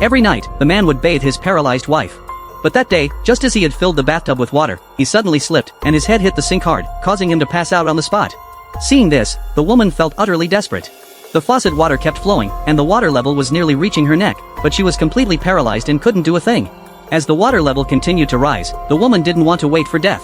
Every night, the man would bathe his paralyzed wife. But that day, just as he had filled the bathtub with water, he suddenly slipped, and his head hit the sink hard, causing him to pass out on the spot. Seeing this, the woman felt utterly desperate. The faucet water kept flowing, and the water level was nearly reaching her neck, but she was completely paralyzed and couldn't do a thing. As the water level continued to rise, the woman didn't want to wait for death.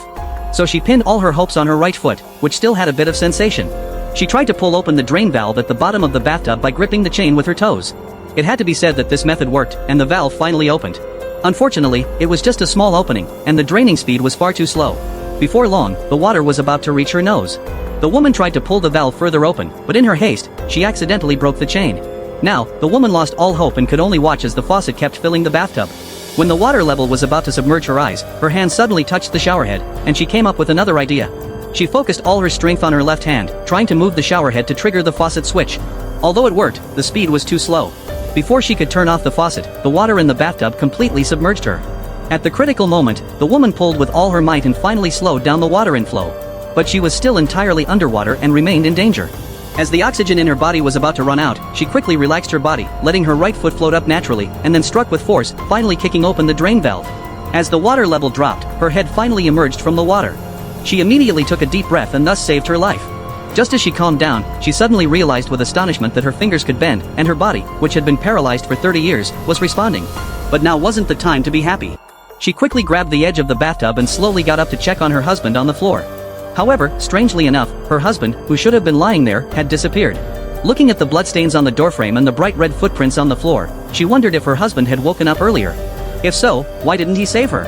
So she pinned all her hopes on her right foot, which still had a bit of sensation. She tried to pull open the drain valve at the bottom of the bathtub by gripping the chain with her toes. It had to be said that this method worked, and the valve finally opened. Unfortunately, it was just a small opening, and the draining speed was far too slow. Before long, the water was about to reach her nose. The woman tried to pull the valve further open, but in her haste, she accidentally broke the chain. Now, the woman lost all hope and could only watch as the faucet kept filling the bathtub. When the water level was about to submerge her eyes, her hand suddenly touched the shower head, and she came up with another idea. She focused all her strength on her left hand, trying to move the shower head to trigger the faucet switch. Although it worked, the speed was too slow. Before she could turn off the faucet, the water in the bathtub completely submerged her. At the critical moment, the woman pulled with all her might and finally slowed down the water inflow. But she was still entirely underwater and remained in danger. As the oxygen in her body was about to run out, she quickly relaxed her body, letting her right foot float up naturally, and then struck with force, finally kicking open the drain valve. As the water level dropped, her head finally emerged from the water. She immediately took a deep breath and thus saved her life. Just as she calmed down, she suddenly realized with astonishment that her fingers could bend, and her body, which had been paralyzed for 30 years, was responding. But now wasn't the time to be happy. She quickly grabbed the edge of the bathtub and slowly got up to check on her husband on the floor. However, strangely enough, her husband, who should have been lying there, had disappeared. Looking at the bloodstains on the doorframe and the bright red footprints on the floor, she wondered if her husband had woken up earlier. If so, why didn't he save her?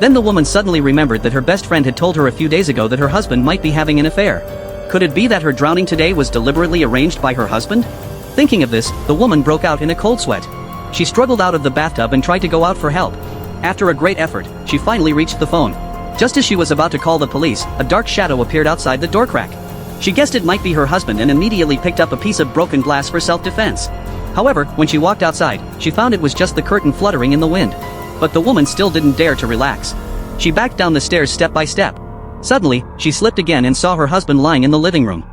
Then the woman suddenly remembered that her best friend had told her a few days ago that her husband might be having an affair. Could it be that her drowning today was deliberately arranged by her husband? Thinking of this, the woman broke out in a cold sweat. She struggled out of the bathtub and tried to go out for help. After a great effort, she finally reached the phone. Just as she was about to call the police, a dark shadow appeared outside the door crack. She guessed it might be her husband and immediately picked up a piece of broken glass for self-defense. However, when she walked outside, she found it was just the curtain fluttering in the wind. But the woman still didn't dare to relax. She backed down the stairs step by step. Suddenly, she slipped again and saw her husband lying in the living room.